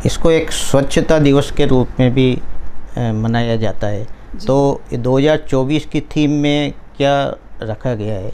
इसको एक स्वच्छता दिवस के रूप में भी मनाया जाता है। तो 2024 की थीम में क्या रखा गया है?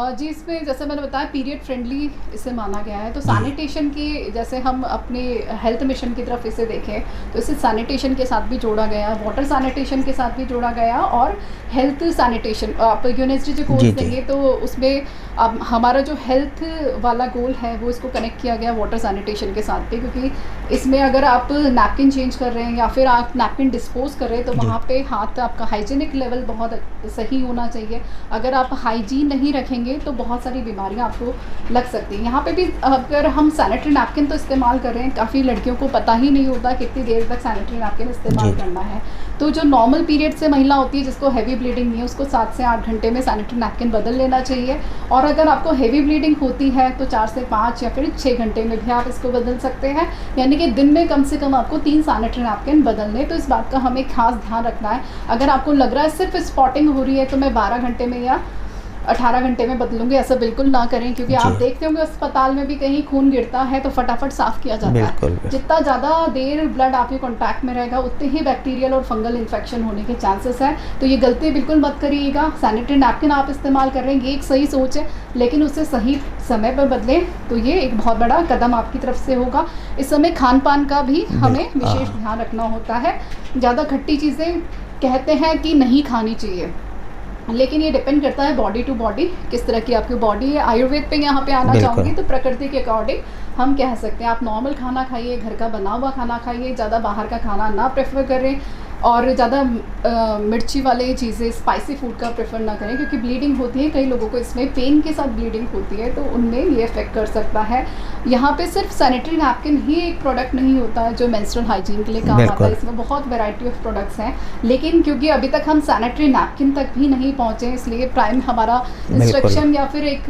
जी, इसमें जैसे मैंने बताया पीरियड फ्रेंडली इसे माना गया है। तो सैनिटेशन की, जैसे हम अपने हेल्थ मिशन की तरफ इसे देखें तो इसे सैनिटेशन के साथ भी जोड़ा गया, वाटर सैनिटेशन के साथ भी जोड़ा गया और हेल्थ सैनिटेशन। आप यूनिवर्सिटी जो कोर्स देंगे तो उसमें अब हमारा जो हेल्थ वाला गोल है वो इसको कनेक्ट किया गया वाटर सैनिटेशन के साथ भी, क्योंकि इसमें अगर आप नैपकिन चेंज कर रहे हैं या फिर आप नैपकिन डिस्पोज कर रहे हैं तो वहाँ पे हाथ आपका हाइजीनिक लेवल बहुत सही होना चाहिए। अगर आप हाइजीन नहीं रखेंगे तो बहुत सारी बीमारियां आपको लग सकती हैं। यहाँ पे भी अगर हम सैनिटरी नैपकिन तो इस्तेमाल कर रहे हैं, काफ़ी लड़कियों को पता ही नहीं होता कितनी देर तक सैनिटरी नैपकिन इस्तेमाल करना है। तो जो नॉर्मल पीरियड से महिला होती है जिसको हैवी ब्लीडिंग नहीं है उसको 7 से 8 घंटे में सैनिटरी नैपकिन बदल लेना चाहिए। और अगर आपको हैवी ब्लीडिंग होती है तो 4 से 5 या फिर 6 घंटे में भी आप इसको बदल सकते हैं, यानी कि दिन में कम से कम आपको 3 सैनिटरी नैपकिन बदलने। तो इस बात का हमें खास ध्यान रखना है। अगर आपको लग रहा है सिर्फ स्पॉटिंग हो रही है तो मैं 12 घंटे में या 18 घंटे में बदलूंगी, ऐसा बिल्कुल ना करें, क्योंकि आप देखते होंगे अस्पताल में भी कहीं खून गिरता है तो फटाफट साफ़ किया जाता है। जितना ज़्यादा देर ब्लड आपके कांटेक्ट में रहेगा उतने ही बैक्टीरियल और फंगल इन्फेक्शन होने के चांसेस हैं। तो ये गलती बिल्कुल मत करिएगा। सैनिटरी नैपकिन आप इस्तेमाल कर रहे हैं ये एक सही सोच है, लेकिन उसे सही समय पर बदलें तो ये एक बहुत बड़ा कदम आपकी तरफ से होगा। इस समय खान पान का भी हमें विशेष ध्यान रखना होता है। ज़्यादा खट्टी चीज़ें कहते हैं कि नहीं खानी चाहिए, लेकिन ये डिपेंड करता है बॉडी टू बॉडी, किस तरह की आपकी बॉडी है। आयुर्वेद पे यहाँ पे आना चाहूँगी तो प्रकृति के अकॉर्डिंग हम कह सकते हैं आप नॉर्मल खाना खाइए, घर का बना हुआ खाना खाइए, ज़्यादा बाहर का खाना ना प्रेफर करें और ज़्यादा मिर्ची वाले चीज़ें स्पाइसी फूड का प्रेफर ना करें, क्योंकि ब्लीडिंग होती है। कई लोगों को इसमें पेन के साथ ब्लीडिंग होती है तो उनमें ये इफेक्ट कर सकता है। यहाँ पे सिर्फ सैनिटरी नैपकिन ही एक प्रोडक्ट नहीं होता है जो मेंस्ट्रुअल हाइजीन के लिए काम आता है, इसमें बहुत वैरायटी ऑफ प्रोडक्ट्स हैं। लेकिन क्योंकि अभी तक हम सैनिटरी नैपकिन तक भी नहीं पहुँचे, इसलिए प्राइम हमारा इंस्ट्रक्शन या फिर एक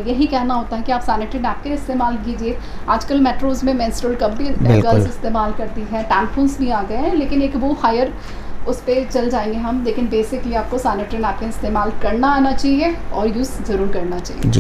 यही कहना होता है कि आप सैनिटरी नैपकिन इस्तेमाल कीजिए। आजकल मेट्रोज़ में मेंस्ट्रुअल कप भी गर्ल्स इस्तेमाल करती हैं, टैम्पून्स भी आ गए हैं, लेकिन एक वो हायर उस पर चल जाएंगे हम। लेकिन बेसिकली आपको सैनिटरी नैपकिन इस्तेमाल करना आना चाहिए और यूज़ ज़रूर करना चाहिए।